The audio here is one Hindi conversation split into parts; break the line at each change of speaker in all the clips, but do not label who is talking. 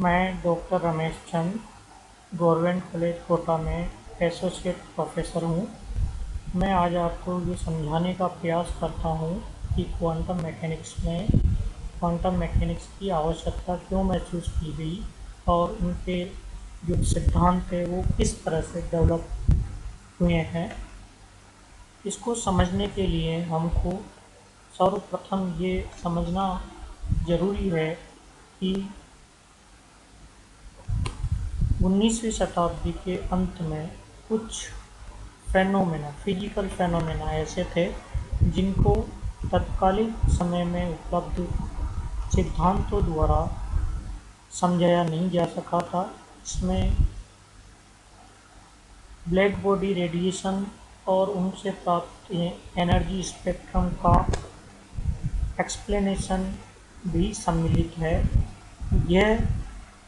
मैं doctor Ramesh Chand government college Kota में एसोसिएट प्रोफेसर हूँ। मैं आज आपको ये समझाने का प्रयास करता हूँ कि क्वांटम मैकेनिक्स की आवश्यकता क्यों महसूस की गई और उनके जो सिद्धांत थे वो किस तरह से डेवलप हुए हैं। इसको समझने के लिए हमको सर्वप्रथम ये समझना ज़रूरी है कि 19वीं शताब्दी के अंत में कुछ फिजिकल फेनोमेना ऐसे थे जिनको तत्कालिक समय में उपलब्ध सिद्धांतों द्वारा समझाया नहीं जा सका था। इसमें ब्लैक बॉडी रेडिएशन और उनसे प्राप्त एनर्जी स्पेक्ट्रम का एक्सप्लेनेशन भी सम्मिलित है। यह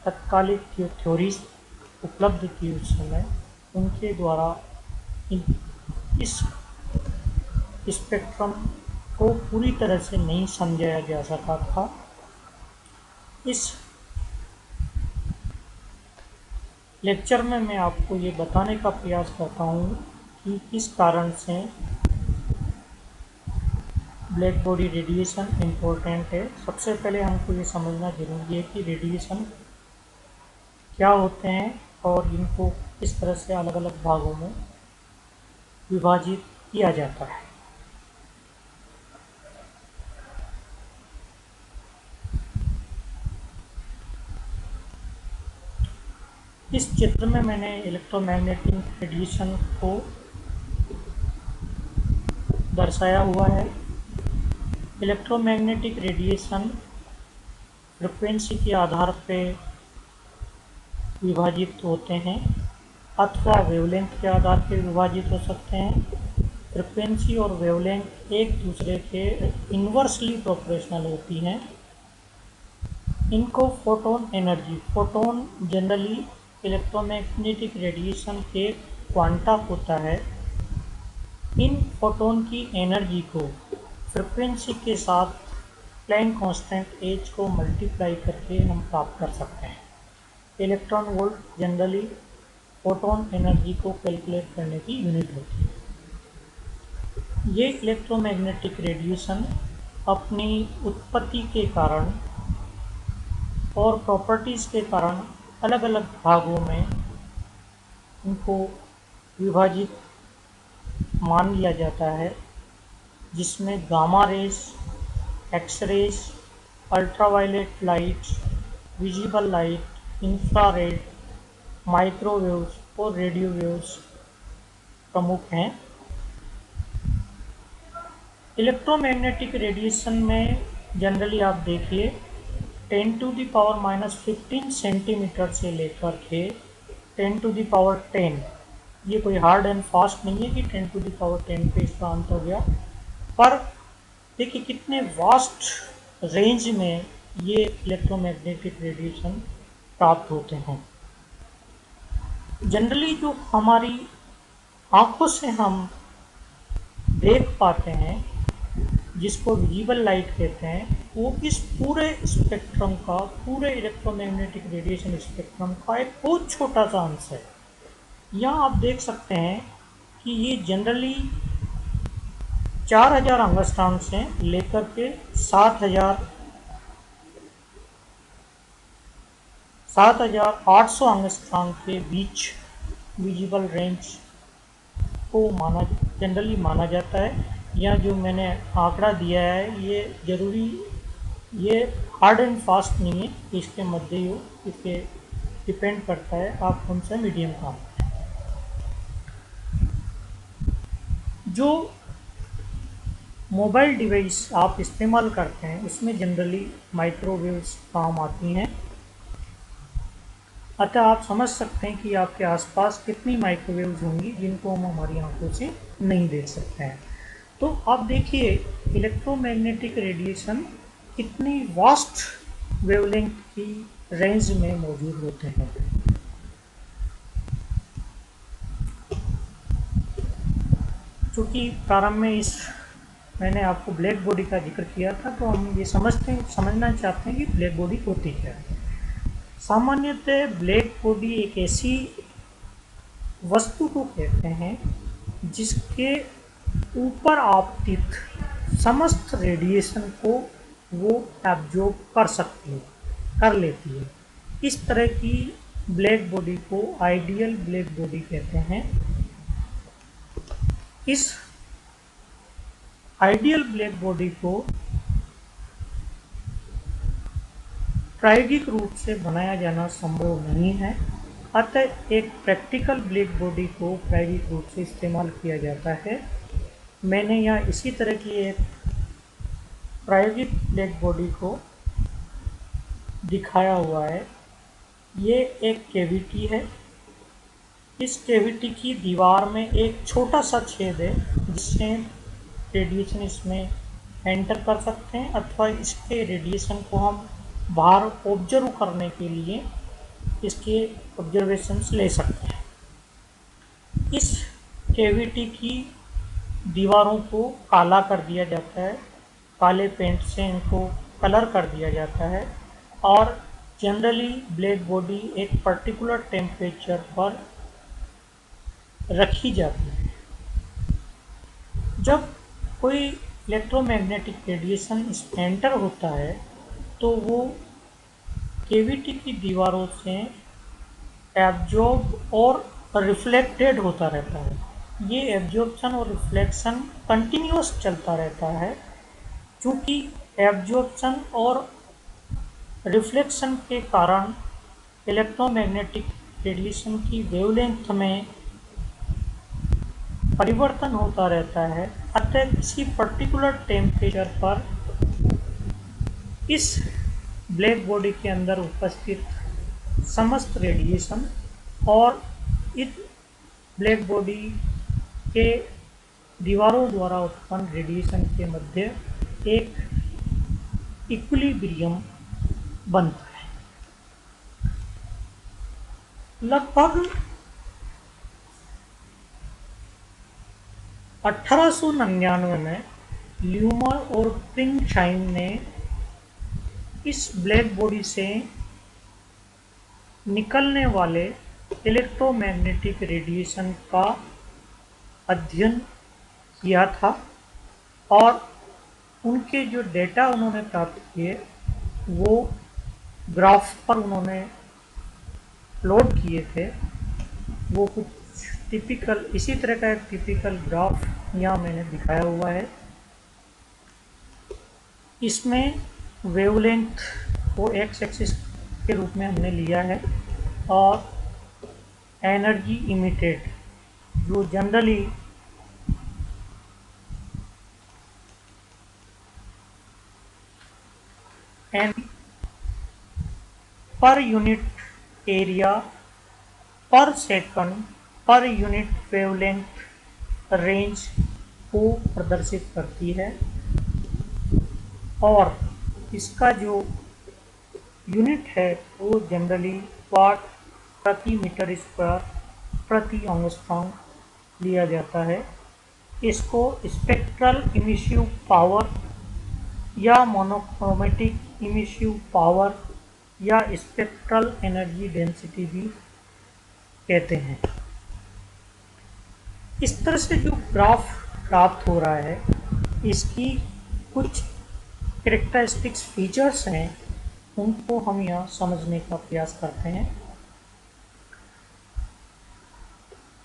तत्कालिक जो थ्योरीज उपलब्ध थी उस समय, उनके द्वारा इस स्पेक्ट्रम को पूरी तरह से नहीं समझाया जा सका था। इस लेक्चर में मैं आपको ये बताने का प्रयास करता हूँ कि किस कारण से ब्लैक बॉडी रेडिएशन इम्पोर्टेंट है। सबसे पहले हमको ये समझना जरूरी है कि रेडिएशन क्या होते हैं और इनको किस तरह से अलग अलग भागों में विभाजित किया जाता है। इस चित्र में मैंने इलेक्ट्रोमैग्नेटिक रेडिएशन को दर्शाया हुआ है। इलेक्ट्रोमैग्नेटिक रेडिएशन फ्रिक्वेंसी के आधार पर विभाजित होते हैं अथवा वेवलेंथ के आधार पर विभाजित हो सकते हैं। फ्रिक्वेंसी और वेवलेंथ एक दूसरे के इन्वर्सली प्रोपोर्शनल होती हैं। इनको फोटोन जनरली इलेक्ट्रोमैग्नेटिक रेडिएशन के क्वांटा होता है। इन फोटोन की एनर्जी को फ्रिक्वेंसी के साथ प्लैंक कांस्टेंट एच को मल्टीप्लाई करके हम प्राप्त कर सकते हैं। Electron volt generally photon energy को कैलकुलेट करने की यूनिट होती है। ये इलेक्ट्रोमैग्नेटिक रेडिएशन अपनी उत्पत्ति के कारण और प्रॉपर्टीज़ के कारण अलग अलग भागों में इनको विभाजित मान लिया जाता है, जिसमें gamma rays, X rays, ultraviolet light, visible light, infrared, microwaves और रेडियो वेव्स प्रमुख हैं। इलेक्ट्रोमैग्नेटिक रेडिएशन में जनरली आप देखिए 10⁻⁻15 सेंटीमीटर से लेकर के 10⁻10, ये कोई हार्ड एंड फास्ट नहीं है कि 10⁻10 पे इसका अंत हो गया, पर देखिए कितने वास्ट रेंज में ये इलेक्ट्रोमैग्नेटिक रेडिएशन प्राप्त होते हैं। जनरली जो हमारी आंखों से हम देख पाते हैं, जिसको विजिबल लाइट कहते हैं, वो इस पूरे स्पेक्ट्रम का, पूरे इलेक्ट्रोमैग्नेटिक रेडिएशन स्पेक्ट्रम का एक बहुत छोटा सा अंश है। यहाँ आप देख सकते हैं कि ये जनरली 4000 एंगस्ट्रॉम से लेकर के 7800 एंगस्ट्रॉम के बीच विजिबल रेंज को जनरली माना जाता है। यह जो मैंने आंकड़ा दिया है ये हार्ड एंड फास्ट नहीं है, इसके मध्य इसके डिपेंड करता है आप कौन सा मीडियम का। जो मोबाइल डिवाइस आप इस्तेमाल करते हैं उसमें जनरली माइक्रोवेव्स काम आती हैं, अतः आप समझ सकते हैं कि आपके आसपास कितनी माइक्रोवेव्स होंगी जिनको हम हमारी आंखों से नहीं देख सकते हैं। तो आप देखिए इलेक्ट्रोमैग्नेटिक रेडिएशन कितनी वास्ट वेवलेंथ की रेंज में मौजूद होते हैं। चूँकि प्रारंभ में मैंने आपको ब्लैक बॉडी का जिक्र किया था, तो हम ये समझना चाहते हैं कि ब्लैक बॉडी होती क्या है। सामान्यतः ब्लैक बॉडी एक ऐसी वस्तु को कहते हैं जिसके ऊपर आपतित समस्त रेडिएशन को वो एब्जॉर्ब कर सकती है, कर लेती है। इस तरह की ब्लैक बॉडी को आइडियल ब्लैक बॉडी कहते हैं। इस आइडियल ब्लैक बॉडी को प्रायोगिक रूप से बनाया जाना संभव नहीं है, अतः एक प्रैक्टिकल ब्लैक बॉडी को प्रायोगिक रूप से इस्तेमाल किया जाता है। मैंने यहाँ इसी तरह की एक प्रायोगिक ब्लैक बॉडी को दिखाया हुआ है। ये एक कैविटी है। इस कैविटी की दीवार में एक छोटा सा छेद है जिससे रेडिएशन इसमें एंटर कर सकते हैं, अथवा इसके रेडिएशन को हम बाहर ऑब्जर्व करने के लिए इसके ऑब्जर्वेशंस ले सकते हैं। इस कैविटी की दीवारों को काला कर दिया जाता है, काले पेंट से इनको कलर कर दिया जाता है और जनरली ब्लैक बॉडी एक पर्टिकुलर टेम्परेचर पर रखी जाती है। जब कोई इलेक्ट्रोमैग्नेटिक रेडिएशन एंटर होता है तो वो कैविटी की दीवारों से एब्जॉर्ब और रिफ्लेक्टेड होता रहता है। ये एब्जॉर्प्शन और रिफ्लेक्शन कंटिन्यूअस चलता रहता है। चूँकि एब्जॉर्प्शन और रिफ्लेक्शन के कारण इलेक्ट्रोमैग्नेटिक रेडिएशन की वेवलेंथ में परिवर्तन होता रहता है, अतः किसी पर्टिकुलर टेम्परेचर पर इस ब्लैक बॉडी के अंदर उपस्थित समस्त रेडिएशन और इस ब्लैक बॉडी के दीवारों द्वारा उत्पन्न रेडिएशन के मध्य एक इक्विलिब्रियम बनता है। लगभग 1899 में ल्यूमर और प्रिंगशाइन ने इस ब्लैक बॉडी से निकलने वाले इलेक्ट्रोमैग्नेटिक रेडिएशन का अध्ययन किया था और उनके जो डेटा उन्होंने प्राप्त किए वो ग्राफ पर उन्होंने प्लॉट किए थे। वो कुछ टिपिकल इसी तरह का एक टिपिकल ग्राफ यहाँ मैंने दिखाया हुआ है। इसमें वेवलेंथ को एक्स एक्सिस के रूप में हमने लिया है और एनर्जी इमिटेड जो जनरली पर यूनिट एरिया पर second per unit wavelength range को प्रदर्शित करती है और इसका जो यूनिट है वो जनरली वाट प्रति मीटर स्क्वायर प्रति एंगस्ट्रॉम लिया जाता है। इसको स्पेक्ट्रल इमिसिव पावर या मोनोक्रोमेटिक इमिसिव पावर या स्पेक्ट्रल एनर्जी डेंसिटी भी कहते हैं। इस तरह से जो ग्राफ प्राप्त हो रहा है इसकी कुछ कैरेक्टरिस्टिक्स फीचर्स हैं, उनको हम यहाँ समझने का प्रयास करते हैं।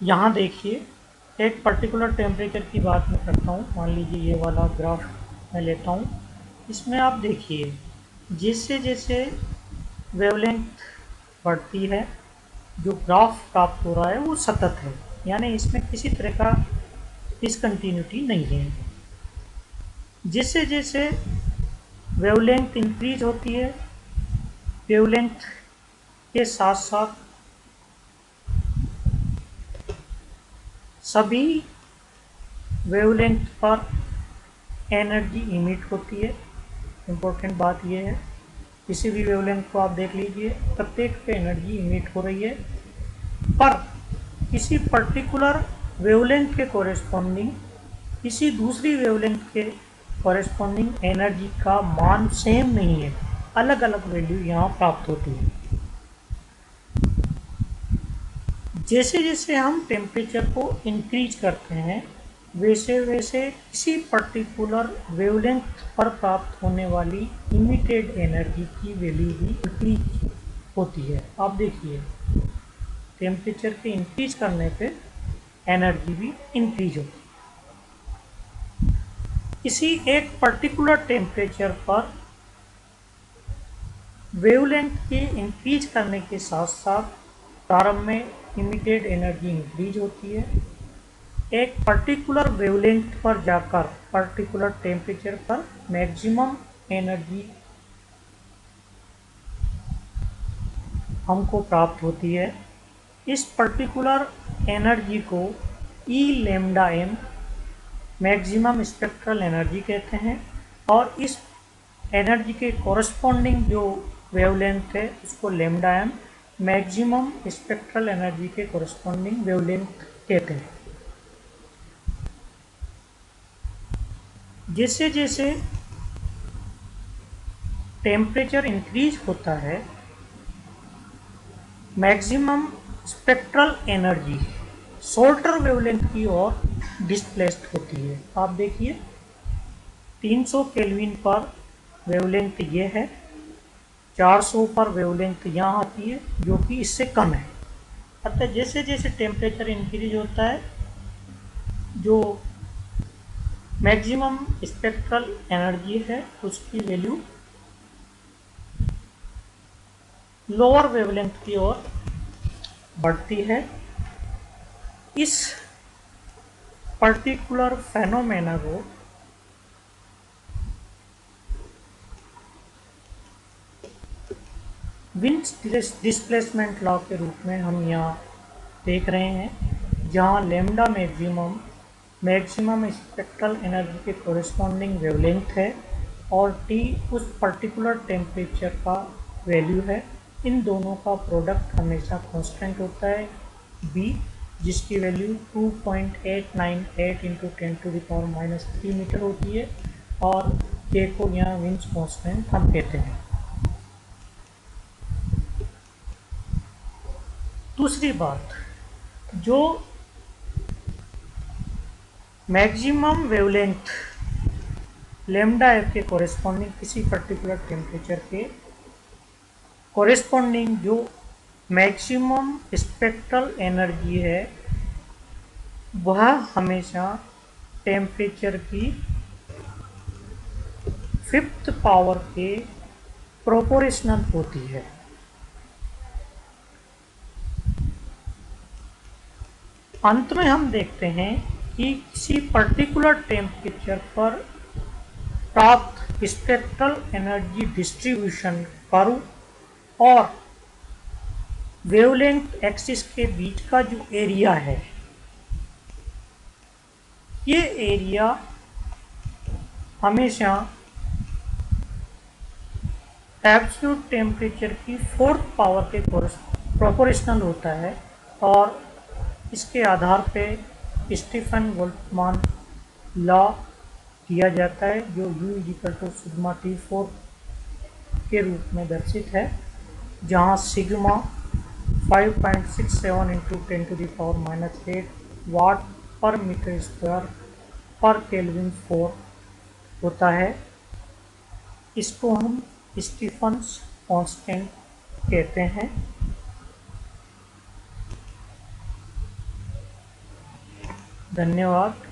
यहाँ देखिए एक पर्टिकुलर टेम्परेचर की बात मैं करता हूँ। मान लीजिए ये वाला ग्राफ मैं लेता हूँ। इसमें आप देखिए जैसे जैसे वेवलेंथ बढ़ती है जो ग्राफ प्राप्त हो रहा है वो सतत है, यानी इसमें किसी तरह का डिसकंटिन्यूटी नहीं है। जैसे जैसे वेवलेंथ इंक्रीज होती है, वेवलेंथ के साथ साथ सभी वेवलेंथ पर एनर्जी इमिट होती है। इम्पोर्टेंट बात यह है, किसी भी वेवलेंथ को आप देख लीजिए, प्रत्येक पे एनर्जी इमिट हो रही है, पर किसी पर्टिकुलर वेवलेंथ के कॉरेस्पॉन्डिंग किसी दूसरी वेवलेंथ के कॉरेस्पॉन्डिंग एनर्जी का मान सेम नहीं है, अलग अलग वैल्यू यहाँ प्राप्त होती है। जैसे जैसे हम टेम्परेचर को इंक्रीज करते हैं वैसे वैसे किसी पर्टिकुलर वेवलेंथ पर प्राप्त होने वाली इमिटेड एनर्जी की वैल्यू भी इंक्रीज होती है। आप देखिए टेम्परेचर के इंक्रीज करने पे एनर्जी भी इंक्रीज होती है। किसी एक पर्टिकुलर टेम्परेचर पर वेवलेंथ के इंक्रीज करने के साथ साथ प्रारंभ में इमिटेड एनर्जी इंक्रीज होती है। एक पर्टिकुलर वेवलेंथ पर जाकर पर्टिकुलर टेम्परेचर पर मैक्सिमम एनर्जी हमको प्राप्त होती है। इस पर्टिकुलर एनर्जी को E lambda M maximum spectral energy कहते हैं और इस एनर्जी के कॉरस्पॉन्डिंग जो वेवलेंथ है उसको lambda M maximum spectral energy के कॉरस्पॉन्डिंग वेवलेंथ कहते हैं। जैसे जैसे टेम्परेचर इंक्रीज होता है maximum spectral energy shorter wavelength की ओर डिस्प्लेस्ड होती है। आप देखिए 300 केल्विन पर वेवलेंथ ये है, 400 पर वेवलेंथ यहाँ आती है जो कि इससे कम है। अतः जैसे जैसे टेम्परेचर इंक्रीज होता है जो मैक्सिमम स्पेक्ट्रल एनर्जी है उसकी वैल्यू लोअर वेवलेंथ की ओर बढ़ती है। इस पर्टिकुलर फेनोमेना को विंड्स डिस्प्लेसमेंट लॉ के रूप में हम यहाँ देख रहे हैं, जहाँ लैम्डा मैक्सिमम स्पेक्ट्रल एनर्जी के कोरिस्पॉन्डिंग वेवलेंथ है और टी उस पर्टिकुलर टेम्परेचर का वैल्यू है। इन दोनों का प्रोडक्ट हमेशा कांस्टेंट होता है बी, जिसकी वैल्यू 2.898 इंटू 10⁻³ मीटर होती है और के को यहाँ विंड्स कांस्टेंट हम कहते हैं। दूसरी बात, जो मैक्सिमम वेवलेंथ लैम्डा एफ के कोरिस्पॉन्डिंग किसी पर्टिकुलर टेम्परेचर के कोरिस्पॉन्डिंग जो मैक्सिमम स्पेक्ट्रल एनर्जी है वह हमेशा टेम्परेचर की 5th पावर के प्रोपोर्शनल होती है। अंत में हम देखते हैं कि किसी पर्टिकुलर टेम्परेचर पर प्राप्त स्पेक्ट्रल एनर्जी डिस्ट्रीब्यूशन कर्व और वेवलेंथ एक्सिस के बीच का जो एरिया है, ये एरिया हमेशा एब्सोल्यूट टेम्परेचर की 4th पावर के प्रोपोर्शनल होता है और इसके आधार पे स्टीफन बोल्ट्जमान लॉ किया जाता है जो U सिग्मा T4 के रूप में दर्शित है, जहाँ सिग्मा 5.67 इंटू 10⁻⁸ वाट पर मीटर स्क्वायर पर केल्विन 4 होता है। इसको हम स्टीफन्स कांस्टेंट कहते हैं। धन्यवाद।